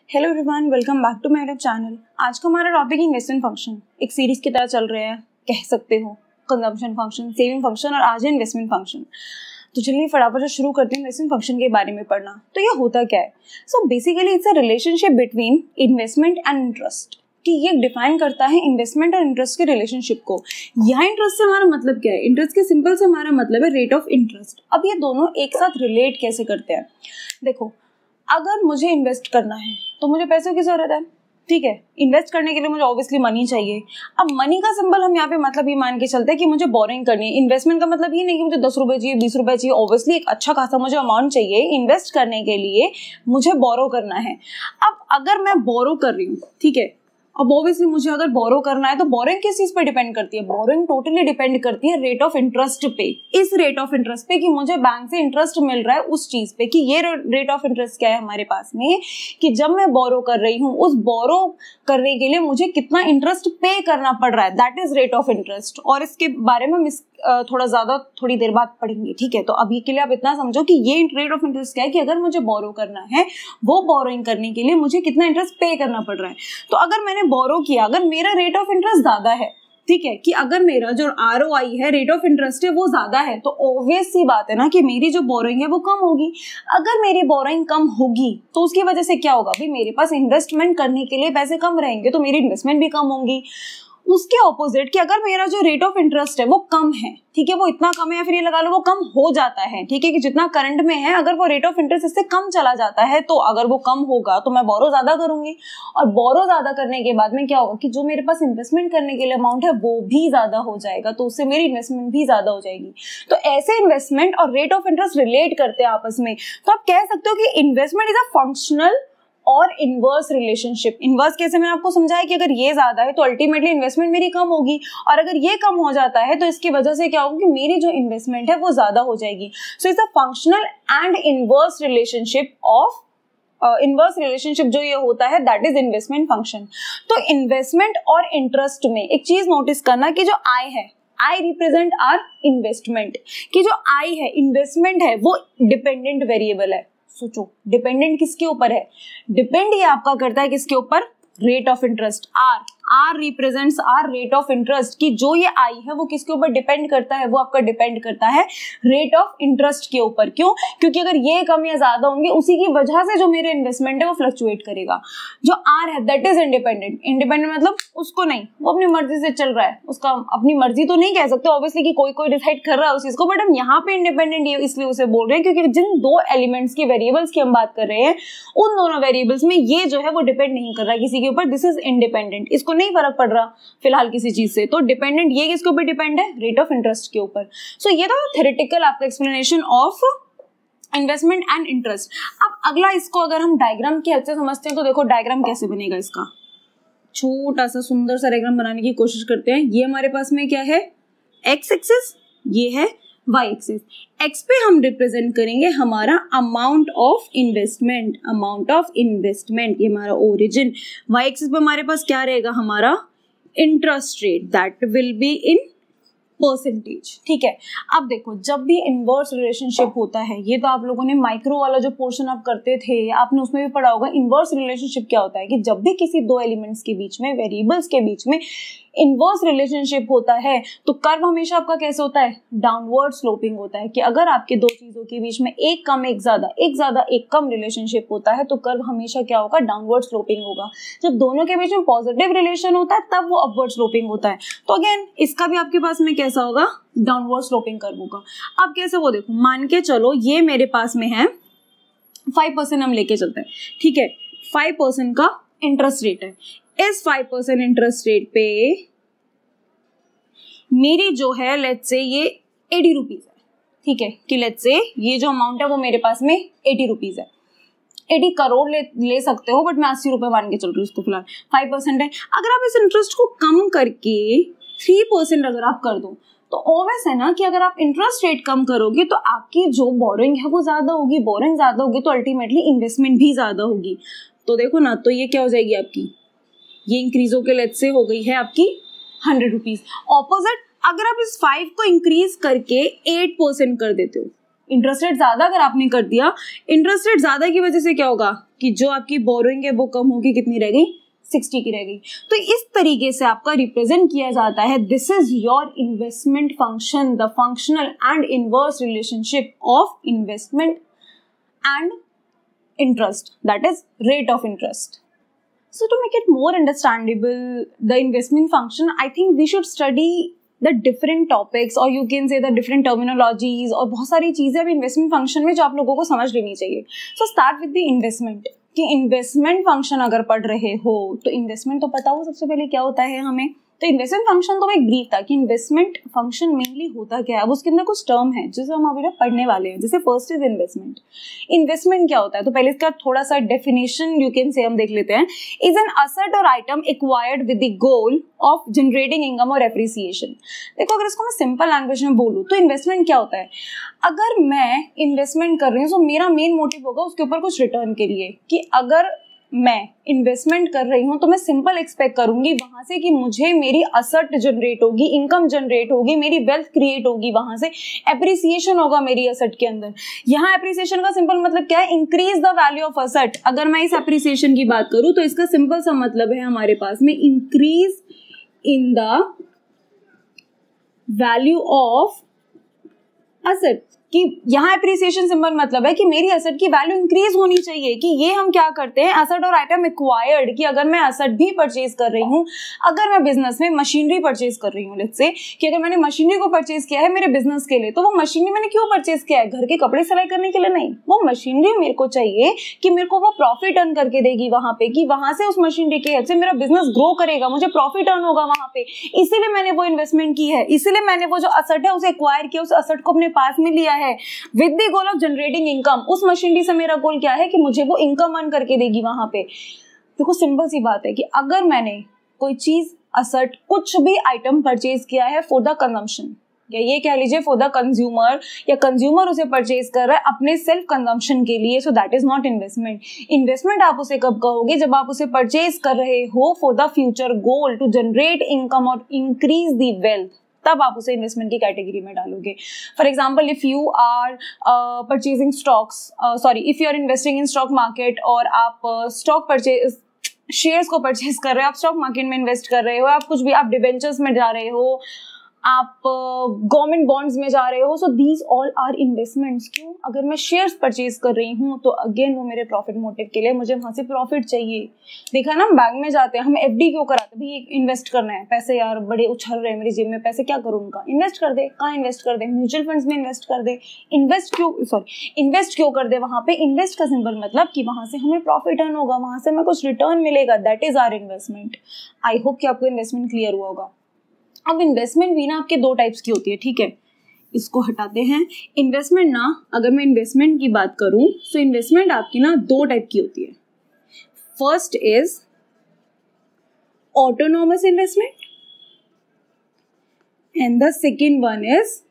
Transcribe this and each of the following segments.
Hello everyone, welcome back to my YouTube channel. आज का हमारा टॉपिक इन्वेस्टमेंट फंक्शन एक सीरीज की तरह चल रहे हैं, कह सकते हो। कंजम्पशन फंक्शन, सेविंग फंक्शन और आज है इन्वेस्टमेंट फंक्शन। तो चलिए फटाफट से शुरू करते हैं इन्वेस्टमेंट फंक्शन के बारे में पढ़ना। तो ये होता क्या है? So basically it's a relationship between investment and interest, कि ये डिफाइन करता है इन्वेस्टमेंट और इंटरेस्ट के रिलेशनशिप को। यहाँ इंटरेस्ट से हमारा मतलब क्या है? इंटरेस्ट के सिंपल से हमारा मतलब है रेट ऑफ इंटरेस्ट। अब ये दोनों एक साथ रिलेट कैसे करते हैं? देखो, अगर मुझे इन्वेस्ट करना है तो मुझे पैसों की जरूरत है, ठीक है। इन्वेस्ट करने के लिए मुझे ऑब्वियसली मनी चाहिए। अब मनी का सिंबल हम यहाँ पे मतलब ये मान के चलते हैं कि मुझे बोरिंग करनी है। इन्वेस्टमेंट का मतलब ये नहीं कि मुझे 10 रुपए चाहिए, 20 रुपए चाहिए। ऑब्वियसली एक अच्छा खासा मुझे अमाउंट चाहिए इन्वेस्ट करने के लिए, मुझे बोरो करना है। अब अगर मैं बोरो कर रही हूँ, ठीक है, अब ऑब्वियसली मुझे अगर बोरो करना है तो बोरिंग किस चीज पे डिपेंड करती है? बोरिंग टोटली डिपेंड करती है रेट ऑफ इंटरेस्ट पे। इस रेट ऑफ इंटरेस्ट पे कि मुझे बैंक से इंटरेस्ट मिल रहा है उस चीज पे, कि ये रेट ऑफ इंटरेस्ट क्या है हमारे पास में, कि जब मैं बोरो कर रही हूँ उस बोरो करने के लिए मुझे कितना इंटरेस्ट पे करना पड़ रहा है, that is rate of interest. और इसके बारे में थोड़ी देर बाद पढ़ेंगे, ठीक है। तो अभी के लिए आप इतना समझो कि ये रेट ऑफ इंटरेस्ट क्या है, कि अगर मुझे बोरो करना है, वो बोरोइंग करने के लिए मुझे कितना इंटरेस्ट पे करना पड़ रहा है। तो अगर मैंने बोरो किया, अगर मेरा रेट ऑफ इंटरेस्ट ज्यादा है, ठीक है, कि अगर मेरा जो ROI है, रेट ऑफ इंटरेस्ट है, वो ज्यादा है, तो ऑब्वियस सी बात है ना कि मेरी जो बोरोइंग है वो कम होगी। अगर मेरी बोरोइंग कम होगी तो उसकी वजह से क्या होगा? भाई मेरे पास इन्वेस्टमेंट करने के लिए पैसे कम रहेंगे तो मेरी इन्वेस्टमेंट भी कम होंगी। उसके ऑपोजिट कि अगर मेरा जो रेट ऑफ इंटरेस्ट है वो कम है, ठीक है, वो इतना कम है या फिर ये लगा लो वो कम हो जाता है, ठीक है, कि जितना करंट में है अगर वो रेट ऑफ इंटरेस्ट इससे कम चला जाता है, तो अगर वो कम होगा तो मैं बोरो ज्यादा करूंगी। और बोरो ज्यादा करने के बाद में क्या होगा कि जो मेरे पास इन्वेस्टमेंट करने के लिए अमाउंट है वो भी ज्यादा हो जाएगा, तो उससे मेरी इन्वेस्टमेंट भी ज्यादा हो जाएगी। तो ऐसे इन्वेस्टमेंट और रेट ऑफ इंटरेस्ट रिलेट करते हैं आपस में। तो आप कह सकते हो कि इन्वेस्टमेंट इज अ फंक्शनल और इनवर्स रिलेशनशिप। इनवर्स कैसे? मैंने आपको समझाया कि अगर ये ज्यादा है तो अल्टीमेटली इन्वेस्टमेंट मेरी कम होगी, और अगर ये कम हो जाता है तो इसकी वजह से क्या होगा कि मेरी जो इन्वेस्टमेंट है वो ज्यादा हो जाएगी। So it's a functional and inverse relationship of inverse relationship जो ये होता है दैट इज इन्वेस्टमेंट फंक्शन। तो इन्वेस्टमेंट और इंटरेस्ट में एक चीज नोटिस करना कि जो आई है, आई रिप्रेजेंट आर इन्वेस्टमेंट, कि जो आई है, इन्वेस्टमेंट है, वो डिपेंडेंट वेरिएबल है। सोचो, डिपेंडेंट किसके ऊपर है? डिपेंड ये आपका करता है किसके ऊपर? Rate of interest. R represents R rate of interest, कि जो ये आई है वो किसके ऊपर डिपेंड करता है? वो आपका डिपेंड करता है रेट ऑफ इंटरेस्ट के ऊपर। क्यों? क्योंकि अगर ये कम या ज्यादा होंगे उसी की वजह से जो मेरे इन्वेस्टमेंट है वो फ्लक्चुएट करेगा। जो आर है दैट इज इंडिपेंडेंट। इंडिपेंडेंट मतलब उसको नहीं, वो अपनी मर्जी से चल रहा है, उसका अपनी मर्जी तो नहीं कह सकते ऑब्वियसली कि कोई डिसाइड कर रहा है उस चीज को, बट हम यहाँ पे इंडिपेंडेंट इसलिए उसे बोल रहे हैं क्योंकि जिन दो एलिमेंट्स की वेरिएबल्स की हम बात कर रहे हैं उन दोनों वेरिएबल्स में ये जो है वो डिपेंड नहीं कर रहा है किसी के ऊपर। दिस इज इंडिपेंडेंट, इसको नहीं फर्क पड़ रहा फिलहाल किसी चीज से। तो डिपेंडेंट ये किसके ऊपर डिपेंड है? रेट ऑफ इंटरेस्ट के ऊपर। सो ये था थ्योरेटिकल आपका explanation of investment and interest. अब अगला इसको अगर हम डायग्राम की हेल्प से समझते हैं तो देखो डायग्राम कैसे बनेगा। इसका छोटा सा सुंदर सा डायग्राम बनाने की कोशिश करते हैं। ये हमारे पास में क्या है? एक्स एक्सिस, ये है वाई एक्सिस। एक्स पे हम रिप्रेजेंट करेंगे हमारा amount of investment, amount of investment, ये हमारा ओरिजिन। वाई एक्सिस पे हमारे पास क्या रहेगा? हमारा interest rate, that will be in percentage, ठीक है। अब देखो, जब भी इनवर्स रिलेशनशिप होता है, ये तो आप लोगों ने माइक्रो वाला जो पोर्शन आप करते थे आपने उसमें भी पढ़ा होगा। इनवर्स रिलेशनशिप क्या होता है कि जब भी किसी दो एलिमेंट्स के बीच में, वेरिएबल्स के बीच में इनवर्स रिलेशनशिप होता है तो कर्व हमेशा आपका कैसे होता है? डाउनवर्ड स्लोपिंग होता है। कि अगर आपके दो चीजों के बीच में एक कम एक ज्यादा, एक ज्यादा एक कम रिलेशनशिप होता है तो कर्व हमेशा क्या होगा? डाउनवर्ड स्लोपिंग होगा। जब दोनों के बीच में पॉजिटिव रिलेशन होता है तब वो अपवर्ड स्लोपिंग होता है। तो अगेन इसका भी आपके पास में कैसा होगा? डाउनवर्ड स्लोपिंग कर्व होगा। अब कैसे? वो देखो, मान के चलो ये मेरे पास में है 5% हम लेके चलते हैं, ठीक है। 5% का इंटरेस्ट रेट है। इस 5% इंटरेस्ट रेट पे मेरी जो है लेट्स से ये 80 रुपीज है, ठीक है, कि लेट्स से ये जो अमाउंट है वो मेरे पास में 80 रुपीज है। 80 करोड़ ले सकते हो, बट मैं 80 रुपए मान के चल रही हूँ इसको फिलहाल। 5% है। अगर आप इस इंटरेस्ट को कम करके 3% अगर आप कर दो तो ऑब्वियस है ना कि अगर आप इंटरेस्ट रेट कम करोगे तो आपकी जो बोरिंग है वो ज्यादा होगी। बोरिंग ज्यादा होगी तो अल्टीमेटली इन्वेस्टमेंट भी ज्यादा होगी। तो देखो ना, तो ये क्या हो जाएगी आपकी? ये इंक्रीज होके लेट्स से हो गई है आपकी 100 रुपीज। ऑपोजिट अगर आप इस 5 को इंक्रीज करके 8% कर देते हो इंटरेस्ट रेट ज्यादा अगर आपने कर दिया, इंटरेस्ट रेट ज्यादा की वजह से क्या होगा कि जो आपकी बोरोइंग है वो कम होगी, कितनी रह गई, 60 की रह गई। तो इस तरीके से आपका रिप्रेजेंट किया जाता है, this is your investment function, the functional and inverse relationship of investment and interest, that is rate of interest. So to make it more understandable the investment function, I think we should study the different topics or you can say the different terminologies और बहुत सारी चीजें अब investment function में जो आप लोगों को समझ लेनी चाहिए। So start with the investment, कि इन्वेस्टमेंट फंक्शन अगर पढ़ रहे हो तो इन्वेस्टमेंट तो पता हो सबसे पहले क्या होता है हमें। तो इन्वेस्टमेंट फंक्शन तो एक ब्रीफ था कि इन्वेस्टमेंट फंक्शन मेनली होता क्या है। अब उसके अंदर कुछ टर्म है जिसे हम अभी पढ़ने वाले हैं। जैसे फर्स्ट इज इन्वेस्टमेंट। इन्वेस्टमेंट क्या होता है, तो पहले इसका थोड़ा सा डेफिनेशन यू कैन से हम देख लेते हैं। इज एन असेट और item acquired with the goal of generating income और एप्रिसिएशन। देखो अगर इसको मैं सिंपल लैंग्वेज में बोलूँ तो इन्वेस्टमेंट क्या होता है, अगर मैं इन्वेस्टमेंट कर रही हूँ तो मेरा मेन मोटिव होगा उसके ऊपर कुछ रिटर्न के लिए, कि अगर मैं इन्वेस्टमेंट कर रही हूँ तो मैं सिंपल एक्सपेक्ट करूंगी वहां से कि मुझे मेरी असट जनरेट होगी, इनकम जनरेट होगी, मेरी वेल्थ क्रिएट होगी, वहां से एप्रिसिएशन होगा मेरी असट के अंदर। यहाँ एप्रिसिएशन का सिंपल मतलब क्या है, increase the value of asset. अगर मैं इस एप्रिसिएशन की बात करूँ तो इसका सिंपल सा मतलब है हमारे पास में increase in the value of asset, कि यहाँ एप्रिसिएशन सिंपल मतलब है कि मेरी असट की वैल्यू इंक्रीज होनी चाहिए। कि ये हम क्या करते हैं, असट और आइटम एक्वायर्ड, कि अगर मैं असट भी परचेज कर रही हूँ, अगर मैं बिजनेस में मशीनरी परचेज कर रही हूँ, लेट्स से कि अगर मैंने मशीनरी को परचेज किया है मेरे बिजनेस के लिए, तो वो मशीनरी मैंने क्यों परचेज किया है, घर के कपड़े सिलाई करने के लिए नहीं। वो मशीनरी मेरे को चाहिए कि मेरे को वो प्रॉफिट अर्न करके देगी वहां पे, कि वहां से उस मशीनरी की हेल्प से मेरा बिजनेस ग्रो करेगा, मुझे प्रॉफिट अर्न होगा वहां पे। इसीलिए मैंने वो इन्वेस्टमेंट की है, इसीलिए मैंने वो जो असट है उसे एक्वायर किया, उस असट को अपने पास में लिया है with the goal of generating income. उस मशीनरी से मेरा गोल क्या है कि मुझे वो इनकम अर्न करके देगी वहां पे। देखो सिंपल सी बात है कि अगर मैंने कोई चीज, असट, कुछ भी आइटम परचेज किया है फॉर द कंजम्पशन, या ये कह लीजिए फॉर द कंज्यूमर, या कंज्यूमर उसे परचेज कर रहा है अपने सेल्फ कंजम्पशन के लिए, so that is not investment. Investment आप उसे कब कहोगे, जब आप उसे परचेज कर रहे हो for the future goal to generate income और इंक्रीज द वेल्थ, तब आप उसे इन्वेस्टमेंट की कैटेगरी में डालोगे। For example if you are purchasing stocks, if you are investing in stock market, और आप स्टॉक परचेज, शेयर्स को परचेज कर रहे हो, आप स्टॉक मार्केट में इन्वेस्ट कर रहे हो, आप कुछ भी, आप डिबेंचर्स में जा रहे हो, आप गवर्नमेंट बॉन्ड्स में जा रहे हो, so these all are investments. क्यों, अगर मैं शेयर्स परचेज कर रही हूँ तो अगेन वो मेरे प्रॉफिट मोटिव के लिए, मुझे वहां से प्रॉफिट चाहिए। देखा ना, हम बैंक में जाते हैं, हम एफडी क्यों कराते हैं, भाई इन्वेस्ट करना है, पैसे यार बड़े उछल रहे हैं मेरी जेब में, पैसे क्या करूँ उनका, इन्वेस्ट कर दे। कहाँ इन्वेस्ट कर दे, म्यूचुअल फंड्स में इन्वेस्ट कर दे। इन्वेस्ट क्यों कर दे वहां पे, इन्वेस्ट का सिंपल मतलब कि वहां से हमें प्रॉफिट अर्न होगा, वहां से हमें कुछ रिटर्न मिलेगा, that is our investment. I hope कि आपको इन्वेस्टमेंट क्लियर हुआ होगा। अब इन्वेस्टमेंट भी ना आपके दो टाइप्स की होती है, ठीक है, इसको हटाते हैं। इन्वेस्टमेंट ना, अगर मैं इन्वेस्टमेंट की बात करूं तो इन्वेस्टमेंट आपकी ना दो टाइप की होती है। First is autonomous investment and the second one is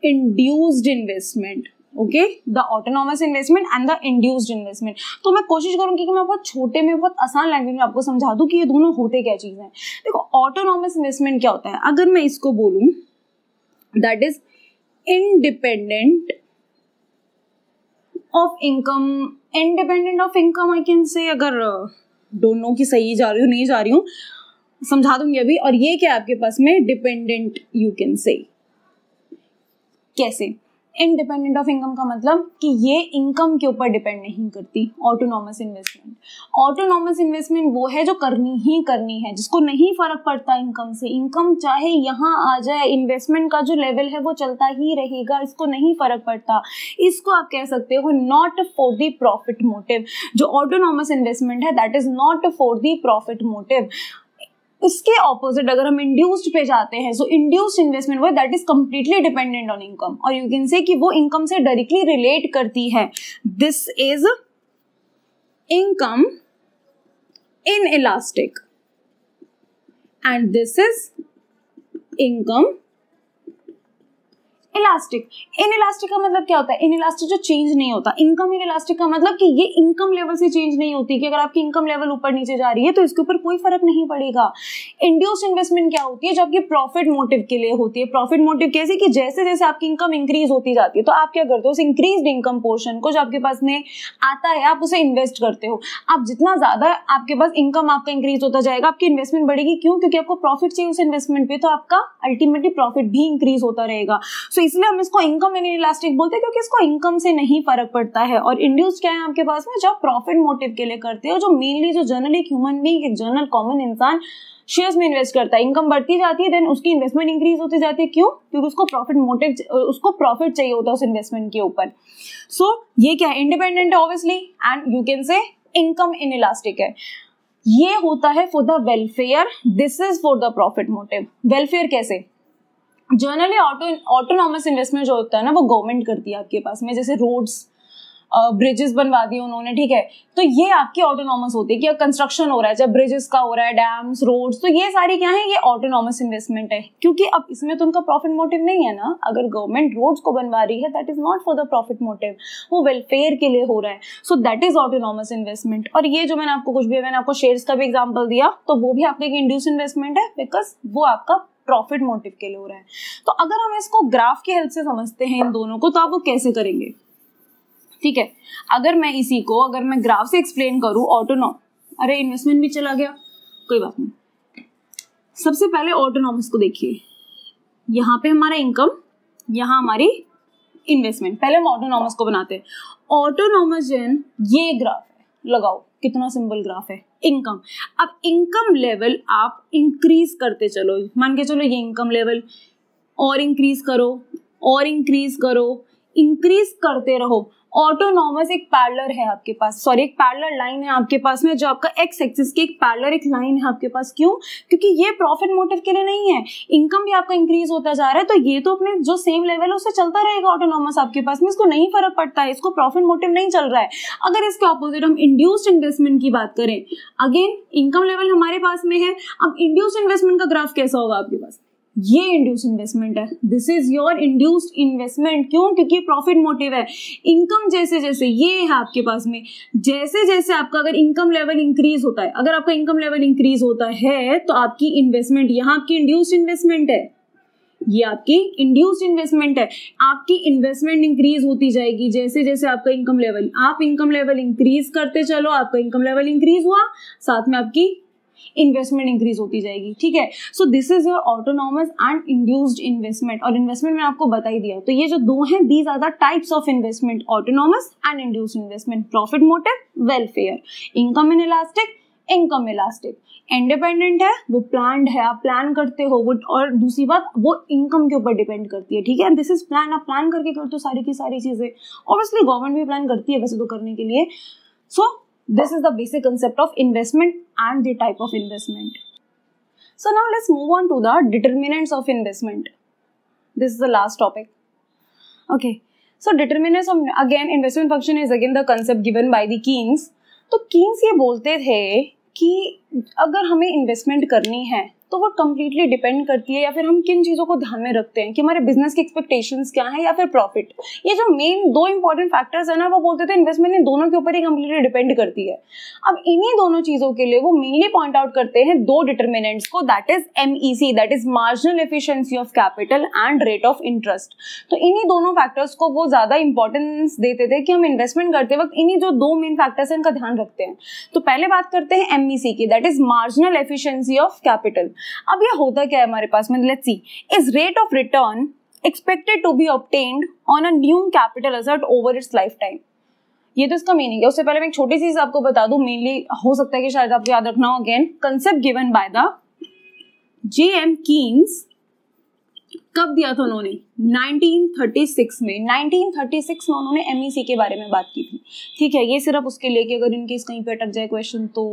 induced investment. Okay, the autonomous investment and the induced investment. तो मैं कोशिश करूंगी कि मैं बहुत छोटे में, बहुत आसान लैंग्वेज में आपको समझा दूं कि ये दोनों होते क्या चीजें हैं। देखो ऑटोनॉमस इन्वेस्टमेंट क्या होता है, अगर मैं इसको बोलूं, that is independent of income. Independent of income I can say, अगर डोंट नो कि सही जा रही हूँ नहीं जा रही हूँ, समझा दूंगी अभी। और ये क्या आपके पास में डिपेंडेंट, यू कैन से कैसे, इंडिपेंडेंट ऑफ इनकम का मतलब कि ये इनकम के ऊपर डिपेंड नहीं करती। ऑटोनॉमस इन्वेस्टमेंट, ऑटोनॉमस इन्वेस्टमेंट वो है जो करनी ही करनी है, जिसको नहीं फर्क पड़ता इनकम से, इनकम चाहे यहाँ आ जाए, इन्वेस्टमेंट का जो लेवल है वो चलता ही रहेगा, इसको नहीं फर्क पड़ता। इसको आप कह सकते हो not for the profit motive. जो ऑटोनॉमस इन्वेस्टमेंट है that is not for the profit motive. इसके ऑपोजिट अगर हम इंड्यूस्ड पे जाते हैं, सो इंड्यूस्ड इन्वेस्टमेंट वो that is completely dependent on income, और यू कैन से कि वो इनकम से डायरेक्टली रिलेट करती है। This is income in elastic and this is income elastic, inelastic का मतलब क्या होता है? इनइलास्टिक जो चेंज नहीं होता। इनकम इनइलास्टिक का मतलब कि ये इनकम लेवल से चेंज नहीं होती, कि अगर आपकी इनकम लेवल ऊपर नीचे जा रही है तो इसके ऊपर कोई फर्क नहीं पड़ेगा। इंड्यूस्ड इन्वेस्टमेंट क्या होती है? जो आपकी प्रॉफिट मोटिव के लिए होती है। प्रॉफिट मोटिव कैसे? कि जैसे जैसे आपकी इनकम इंक्रीज होती जाती है तो आप क्या करते हो, उस इंक्रीज इनकम पोर्शन को जो आपके पास में आता है आप उसे इन्वेस्ट करते हो। आप जितना ज्यादा आपके पास इनकम आपका इंक्रीज होता जाएगा आपकी इन्वेस्टमेंट बढ़ेगी। क्यों? क्योंकि आपको प्रॉफिट चाहिए उस इन्वेस्टमेंट पे, तो आपका अल्टीमेटली प्रॉफिट भी इंक्रीज होता रहेगा। सो इसलिए हम इसको इनकम इनइलास्टिक बोलते हैं, क्योंकि इसको इनकम से नहीं फर्क पड़ता है। और इंड्यूस्ड क्या है आपके पास में? जब प्रॉफिट मोटिव के लिए करते हो, जो मेनली जो जनरल एक ह्यूमन बीइंग, एक जनरल कॉमन इंसान शेयर्स में इन्वेस्ट करता है। इनकम बढ़ती जाती है, देन उसकी इन्वेस्टमेंट इंक्रीज होती जाती है। क्यों? क्योंकि उसको प्रॉफिट मोटिव, उसको प्रॉफिट चाहिए होता है उस इन्वेस्टमेंट के ऊपर। सो ये क्या है? इंडिपेंडेंट है obviously, and you can say income inelastic है। ये होता है for the welfare, this is for the profit motive. Welfare कैसे? जनरली ऑटोनॉमस इन्वेस्टमेंट जो होता है ना वो गवर्नमेंट करती है आपके पास में, जैसे रोड्स ब्रिजेस बनवा दिए उन्होंने, ठीक है, तो ये आपकी ऑटोनॉमस होती है कि कंस्ट्रक्शन हो रहा है, जब ब्रिजेस का हो रहा है, डैम्स, रोड्स, तो ये सारी क्या है? ये ऑटोनॉमस इन्वेस्टमेंट है। क्योंकि अब इसमें तो उनका प्रॉफिट मोटिव नहीं है ना। अगर गवर्नमेंट रोड्स को बनवा रही है that is not for the profit motive, वो वेलफेयर के लिए हो रहा है। So that is autonomous investment. और ये जो मैंने आपको मैंने आपको शेयर्स का भी एग्जाम्पल दिया, तो वो भी आपका एक इंड्यूस इन्वेस्टमेंट है, बिकॉज वो आपका प्रॉफिट मोटिव के लिए हो रहा है। तो अगर हम इसको ग्राफ की हेल्प से समझते हैं इन दोनों को, तो आप वो कैसे करेंगे? ठीक है, अगर मैं इसी को अगर मैं ग्राफ से एक्सप्लेन करूं, अरे इन्वेस्टमेंट भी चला गया, कोई बात नहीं। सबसे पहले ऑटोनॉमस को देखिए, यहाँ पे हमारा इनकम, यहाँ हमारी इन्वेस्टमेंट। पहले हम ऑटोनॉमस को बनाते हैं। ऑटोनॉमस जन ये ग्राफ है, लगाओ कितना सिंपल ग्राफ है। इनकम, अब इनकम लेवल आप इंक्रीज करते चलो, मान के चलो ये इनकम लेवल और इंक्रीज करो और इंक्रीज करो, इंक्रीज करते रहो। ऑटोनॉमस एक पैरेलल है आपके पास, सॉरी एक पैरेलल लाइन है आपके पास में, जो आपका एक्स एक्सिस की एक पैरेलल एक लाइन है आपके पास। क्यों? क्योंकि ये प्रॉफिट मोटिव के लिए नहीं है, इनकम भी आपका इंक्रीज होता जा रहा है, तो ये तो अपने जो सेम लेवल है उससे चलता रहेगा ऑटोनॉमस आपके पास में, इसको नहीं फर्क पड़ता है, इसको प्रॉफिट मोटिव नहीं चल रहा है। अगर इसके ऑपोजिट हम इंड्यूस्ड इन्वेस्टमेंट की बात करें, अगेन इनकम लेवल हमारे पास में है, अब इंड्यूस्ड इन्वेस्टमेंट का ग्राफ कैसा होगा आपके पास? ये इंड्यूस्ड इन्वेस्टमेंट है, this is your induced investment. क्यों? क्योंकि प्रॉफिट मोटिव है। इनकम जैसे जैसे ये है आपके पास में, जैसे जैसे आपका अगर इनकम लेवल इंक्रीज होता है, अगर आपका इनकम लेवल इंक्रीज होता है तो आपकी इन्वेस्टमेंट, यहाँ आपकी इंड्यूस्ड इन्वेस्टमेंट है, ये आपकी इंड्यूस्ड इन्वेस्टमेंट है। आपकी इन्वेस्टमेंट इंक्रीज होती जाएगी जैसे जैसे आपका इनकम लेवल, आप इनकम लेवल इंक्रीज करते चलो, आपका इनकम लेवल इंक्रीज हुआ, साथ में आपकी इन्वेस्टमेंट इंक्रीज होती जाएगी। ठीक है, सो this is your autonomous and induced investment. और इन्वेस्टमेंट मैंने आपको बता ही दिया, तो ये जो दो हैं, these are the types of investment, autonomous and induced investment. Profit motive, welfare, income inelastic, income elastic. Independent है, वो प्लान्ड है, आप प्लान करते हो वो, और दूसरी बात वो इनकम के ऊपर डिपेंड करती है। ठीक है, दिस इज प्लान, आप प्लान करके करते हो सारी की सारी चीजें। ऑब्वियसली गवर्नमेंट भी प्लान करती है वैसे तो करने के लिए। सो this is the basic concept of investment and the type of investment. So now let's move on to the determinants of investment. This is the last topic. Okay, so determinants of, again investment function is again the concept given by the Keynes. तो Keynes ये बोलते थे कि अगर हमें investment करनी है तो वो कम्प्लीटली डिपेंड करती है, या फिर हम किन चीज़ों को ध्यान में रखते हैं कि हमारे बिजनेस की एक्सपेक्टेशंस क्या है या फिर प्रॉफिट। ये जो मेन दो इंपॉर्टेंट फैक्टर्स है ना, वो बोलते थे इन्वेस्टमेंट इन दोनों के ऊपर ही कम्प्लीटली डिपेंड करती है। अब इन्हीं दोनों चीज़ों के लिए वो मेनली पॉइंट आउट करते हैं दो डिटर्मिनेंट्स को, that is MEC, that is marginal efficiency of capital and rate of interest. तो इन्हीं दोनों फैक्टर्स को वो ज़्यादा इंपॉर्टेंस देते थे कि हम इन्वेस्टमेंट करते वक्त इन्हीं जो दो मेन फैक्टर्स हैं इनका ध्यान रखते हैं। तो पहले बात करते हैं MEC की, that is marginal efficiency of capital. अब ये होता क्या है हमारे पास में, let's see, is rate of return expected to be obtained on a new capital asset over its life time. ये तो इसका मीनिंग है। उससे पहले मैं एक छोटी चीज आपको बता दूं, मेनली हो सकता है कि शायद आपको याद रखना हो, again concept given by the J.M. Keynes. कब दिया था उन्होंने? 1936 में। 1936 में उन्होंने MEC के बारे में बात की थी। ठीक है, ये सिर्फ उसके लिए कि अगर इनकेस कहीं पे अटक जाए क्वेश्चन तो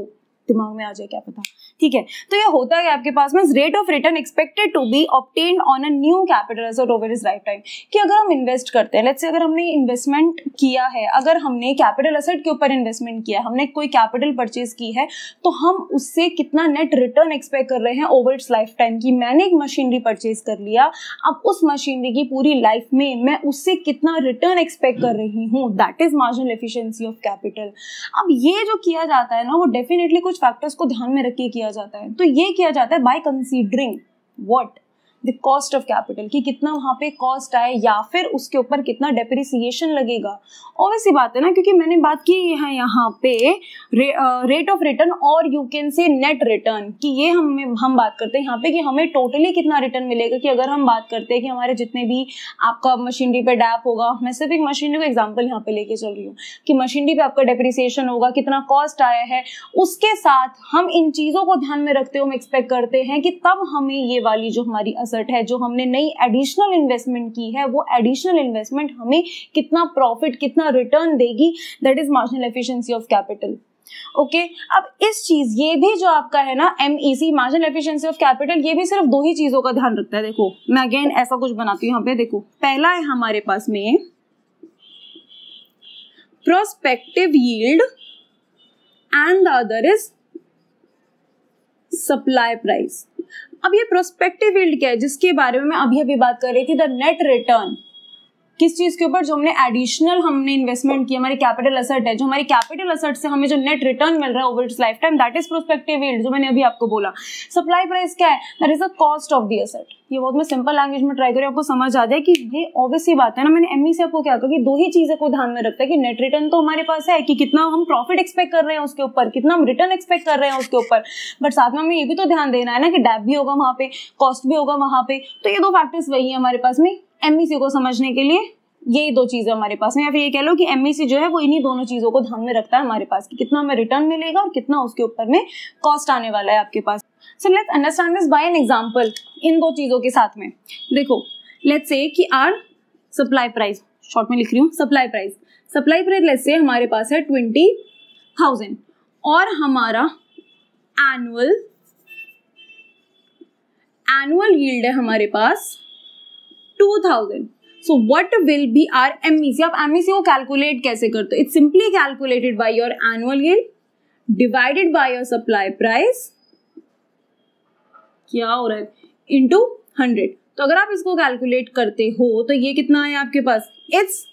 दिमाग में आ जाए क्या पता, ठीक है। तो ये होता है आपके पास में rate of return expected to be obtained on a new capital asset over his life time, कि अगर हम इन्वेस्ट करते हैं, लेट्स से अगर हमने इन्वेस्टमेंट किया है, अगर हमने कैपिटल एसेट के ऊपर इन्वेस्टमेंट किया है, हमने कोई कैपिटल परचेज की है, तो हम उससे कितना नेट रिटर्न एक्सपेक्ट कर रहे हैं ओवर इट्स लाइफ टाइम, की मैंने एक मशीनरी परचेज कर लिया, अब उस मशीनरी की पूरी लाइफ में मैं उससे कितना रिटर्न एक्सपेक्ट कर रही हूँ, that is marginal efficiency of capital. अब ये जो किया जाता है ना, वो डेफिनेटली कुछ फैक्टर्स को ध्यान में रख के किया जाता है। तो ये किया जाता है by considering what, the cost of capital, कि कितना वहां पे कॉस्ट आए या फिर उसके ऊपर कितना डेप्रिसिएशन लगेगा। ऑब्वियसली बात है ना, क्योंकि मैंने बात की है यहाँ पे रेट ऑफ रिटर्न और you can say net return, कि ये हम बात करते हैं यहाँ पे कि हमें टोटली कितना रिटर्न मिलेगा। कि अगर हम बात करते हैं कि हमारे जितने भी आपका मशीनरी पे डैप होगा, मैं सिर्फ एक मशीनरी को एग्जाम्पल यहाँ पे लेके चल रही हूँ, कि मशीनरी पे आपका डेप्रिसिएशन होगा, कितना कॉस्ट आया है, उसके साथ हम इन चीजों को ध्यान में रखते हुए हम एक्सपेक्ट करते हैं कि तब हमें ये वाली जो हमारी असट है, जो हमने नई एडिशनल इन्वेस्टमेंट की है, वो एडिशनल इन्वेस्टमेंट हमें कितना प्रॉफिट, कितना रिटर्न देगी, that is marginal efficiency of capital. Okay, अब इस चीज ये भी जो आपका है ना MEC, marginal efficiency of capital, ये भी सिर्फ दो ही चीजों का ध्यान रखता है। देखो मैं अगेन ऐसा कुछ बनाती हूँ यहाँ पे, देखो पहला है हमारे पास में prospective yield and the other is supply price. अब ये प्रोस्पेक्टिव यील्ड क्या है, जिसके बारे में मैं अभी अभी बात कर रही थी, द नेट रिटर्न, किस चीज के ऊपर, जो हमने एडिशनल हमने इन्वेस्टमेंट की, हमारी कैपिटल एसेट है, जो हमारी कैपिटल एसेट से हमें जो नेट रिटर्न मिल रहा है over its life time, that is prospective yield, जो मैंने अभी आपको बोला। सप्लाई प्राइस क्या है, that is the cost of the asset. ये बहुत मैं सिंपल लैंग्वेज में ट्राई करी, आपको समझ आ जाए कि भाई ऑब्वियसली बात है ना, मैंने MEC आपको क्या कहा कि दो ही चीजें को ध्यान में रखता है, कि नेट रिटर्न तो हमारे पास है कि कितना हम प्रॉफिट एक्सपेक्ट कर रहे हैं उसके ऊपर, कितना हम रिटर्न एक्सपेक्ट कर रहे हैं उसके ऊपर, बट साथ में हमें ये भी तो ध्यान देना है ना कि डैप भी होगा वहां पे, कॉस्ट भी होगा वहां पे। तो ये दो फैक्टर्स वही है हमारे पास में MEC को समझने के लिए, ये दो चीजें हमारे पास में, या फिर ये कह लो कि MEC जो है वो इन्हीं दोनों चीजों को ध्यान में रखता है हमारे पास, कि कितना हमें रिटर्न मिलेगा और कितना उसके ऊपर में कॉस्ट आने वाला है आपके पास। So let's understand this by an example, इन दो चीजों के साथ में। देखो लेट्स से कि आर सप्लाई प्राइस, शॉर्ट में लिख रही हूँ supply price, supply price let's say हमारे पास है 20,000 और हमारा एनुअल यील्ड है हमारे पास 2,000। So what will be our MEC? आप MEC को कैलकुलेट कैसे करते हो? It's simply calculated by your annual yield divided by your supply price, क्या हो रहा है, into 100। तो अगर आप इसको कैलकुलेट करते हो तो ये कितना है आपके पास, it's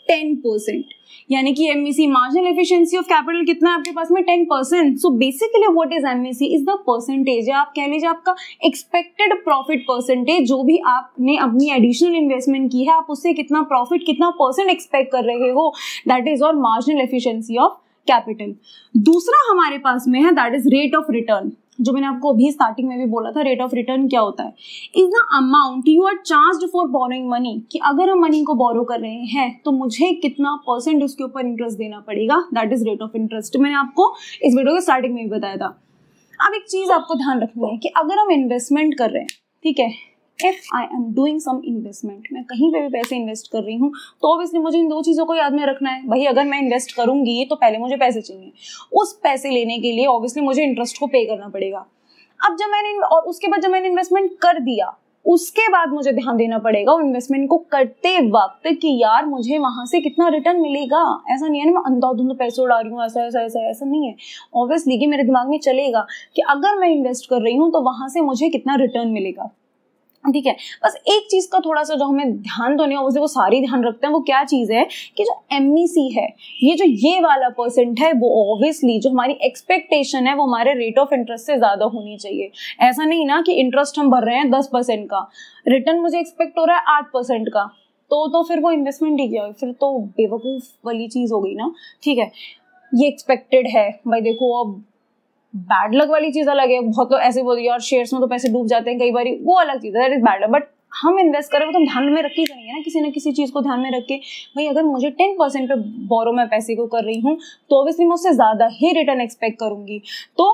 10%, यानी कि MEC marginal efficiency of capital कितना है आपके पास में, 10%। So basically what is MEC, is the percentage, या आप कह लीजिए आपका एक्सपेक्टेड प्रॉफिट परसेंटेज, जो भी आपने अपनी एडिशनल इन्वेस्टमेंट की है, आप उससे कितना प्रॉफिट, कितना परसेंट एक्सपेक्ट कर रहे हो, दैट इज और मार्जिनल एफिशिएंसी ऑफ कैपिटल। दूसरा हमारे पास में है that is rate of return, जो मैंने आपको अभी स्टार्टिंग में भी बोला था। रेट ऑफ रिटर्न क्या होता है, is the amount you are charged for borrowing money, कि अगर हम मनी को बोरो कर रहे हैं तो मुझे कितना परसेंट उसके ऊपर इंटरेस्ट देना पड़ेगा, that is rate of interest. मैंने आपको इस वीडियो के स्टार्टिंग में भी बताया था। अब एक चीज आपको ध्यान रखनी है कि अगर हम इन्वेस्टमेंट कर रहे हैं, ठीक है, if I am doing some investment, मैं कहीं पे भी पैसे इन्वेस्ट कर रही हूँ, तो ऑब्वियसली मुझे इन दो चीज़ों को याद में रखना है। भाई अगर मैं इन्वेस्ट करूंगी तो पहले मुझे पैसे चाहिए, उस पैसे लेने के लिए ऑब्वियसली मुझे इंटरेस्ट को पे करना पड़ेगा। अब जब मैंने और उसके बाद जब मैंने इन्वेस्टमेंट कर दिया, उसके बाद मुझे ध्यान देना पड़ेगा इन्वेस्टमेंट को करते वक्त कि यार मुझे वहां से कितना रिटर्न मिलेगा। ऐसा नहीं है ना मैं अंधाधुंध पैसे उड़ा रही हूँ, ऐसा नहीं है। ऑब्वियसली कि मेरे दिमाग में चलेगा कि अगर मैं इन्वेस्ट कर रही हूँ तो वहां से मुझे कितना रिटर्न मिलेगा, ठीक है। बस एक चीज का थोड़ा सा जो हमें ध्यान तो नहीं है, वो सारी ध्यान रखते हैं, वो क्या चीज है कि जो MEC है, ये जो ये वाला परसेंट है, वो ऑब्वियसली जो हमारी एक्सपेक्टेशन है वो हमारे रेट ऑफ इंटरेस्ट से ज्यादा होनी चाहिए। ऐसा नहीं ना कि इंटरेस्ट हम भर रहे हैं 10% का, रिटर्न मुझे एक्सपेक्ट हो रहा है 8% का, तो फिर वो इन्वेस्टमेंट ही क्या, फिर तो बेवकूफ वाली चीज हो गई ना, ठीक है। ये एक्सपेक्टेड है भाई, देखो अब बैड लक वाली चीज अलग है, बहुत लोग ऐसे बोल यार शेयर्स में तो पैसे डूब जाते हैं कई बार, वो अलग चीज है, that is bad luck. But हम इन्वेस्ट करें वो तो ध्यान में रख के करेंगे ना, किसी न किसी चीज को ध्यान में रख के। भाई अगर मुझे 10% पे बोरो मैं पैसे को कर रही हूँ तो ऑब्वियसली मैं उससे ज्यादा ही रिटर्न एक्सपेक्ट करूंगी। तो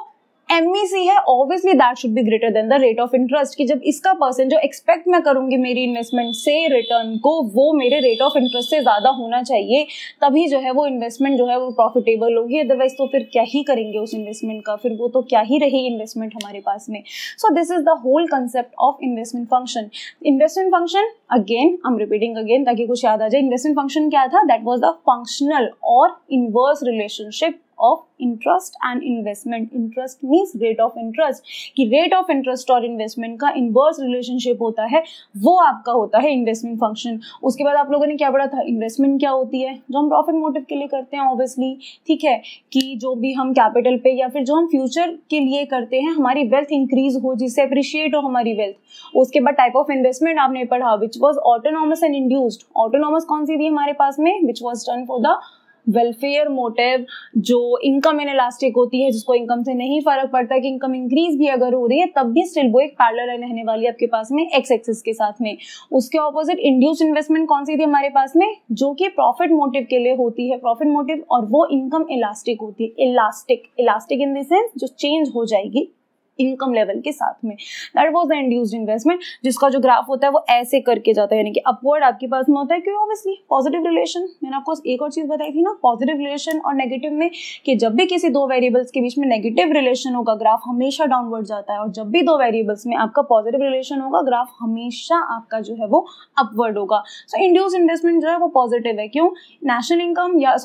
MEC है, obviously that should be greater than the rate of interest, कि जब इसका पर्सन जो एक्सपेक्ट मैं करूंगी मेरी इन्वेस्टमेंट से रिटर्न को, वो मेरे रेट ऑफ इंटरेस्ट से ज्यादा होना चाहिए, तभी जो है वो इन्वेस्टमेंट जो है वो प्रॉफिटेबल होगी। अदरवाइज तो फिर क्या ही करेंगे उस इन्वेस्टमेंट का, फिर वो तो क्या ही रही इन्वेस्टमेंट हमारे पास में। So this is the whole concept of investment function. Investment function again, I am repeating again ताकि कुछ याद आ जाए, इन्वेस्टमेंट फंक्शन क्या था? दैट वाज द फंक्शनल और inverse relationship of interest and investment. Interest means rate of interest, कि rate of interest और इन्वेस्टमेंट का इनवर्स रिलेशनशिप होता है, वो आपका होता है इन्वेस्टमेंट फंक्शन। उसके बाद आप लोगों ने क्या पढ़ा था? इन्वेस्टमेंट क्या होती है? जो हम प्रॉफिट मोटिव के लिए करते हैं ऑब्वियसली, ठीक है, कि जो भी हम कैपिटल पे या फिर जो हम फ्यूचर के लिए करते हैं, हमारी वेल्थ इंक्रीज हो, जिससे अप्रिशिएट हो हमारी वेल्थ। उसके बाद टाइप ऑफ इन्वेस्टमेंट आपने पढ़ा which was autonomous and induced. Autonomous कौन सी थी हमारे पास में? Which was done for the welfare motive. जो इनकम इनइलास्टिक होती है, जिसको इनकम से नहीं फर्क पड़ता कि इनकम इंक्रीज भी अगर हो रही है तब भी स्टिल वो एक पैरेलल लाइन रहने वाली है आपके पास में एक्स एक्सिस के साथ में। उसके ऑपोजिट इंड्यूस्ड इन्वेस्टमेंट कौन सी थी हमारे पास में? जो कि प्रॉफिट मोटिव के लिए होती है, प्रॉफिट मोटिव, और वो इनकम इलास्टिक होती है। इलास्टिक इन द सेंस जो चेंज हो जाएगी इनकम लेवल के साथ में। That was the induced investment, जिसका जो ग्राफ होता है वो ऐसे करके जाता है, यानी कि अपवर्ड आपके पास में होता है। क्यों? Obviously positive relation. मैंने आपको एक और चीज बताई थी ना, पॉजिटिव रिलेशन और नेगेटिव में, कि जब भी किसी दो वेरिएबल्स के बीच में नेगेटिव रिलेशन होगा ग्राफ हमेशा डाउनवर्ड जाता है, और जब भी दो वेरिएबल्स में आपका पॉजिटिव रिलेशन होगा ग्राफ हमेशा आपका जो है वो अपवर्ड होगा। सो इंड्यूस्ड इन्वेस्टमेंट जो है वो पॉजिटिव है। क्यों? नेशनल इनकम या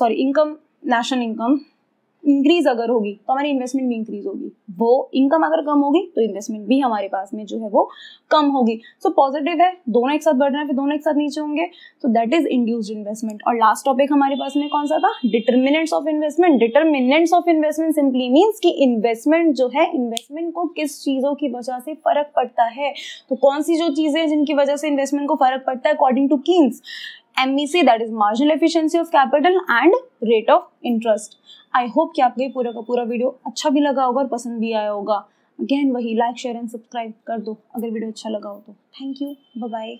नेशनल इनकम इंक्रीज अगर होगी तो हमारी इन्वेस्टमेंट भी इंक्रीज होगी, वो इनकम अगर कम होगी तो इन्वेस्टमेंट भी हमारे पास में जो है वो कम होगी। सो पॉजिटिव है, दोनों एक साथ बढ़ रहे हैं, फिर दोनों एक साथ नीचे होंगे, तो दैट इज इंड्यूस्ड इन्वेस्टमेंट। और लास्ट टॉपिक हमारे पास में कौन सा था? Determinants of investment. Determinants of investment simply means कि इन्वेस्टमेंट जो है, इन्वेस्टमेंट को किस चीजों की वजह से फर्क पड़ता है। तो कौन सी जो चीजें जिनकी वजह से इन्वेस्टमेंट को फर्क पड़ता है according to Keynes? MEC, that is marginal efficiency of capital and rate of interest. I hope कि आपको ये पूरा का पूरा वीडियो अच्छा भी लगा होगा और पसंद भी आया होगा। अगेन वही लाइक शेयर एंड सब्सक्राइब कर दो अगर वीडियो अच्छा लगा हो तो। Thank you, bye bye.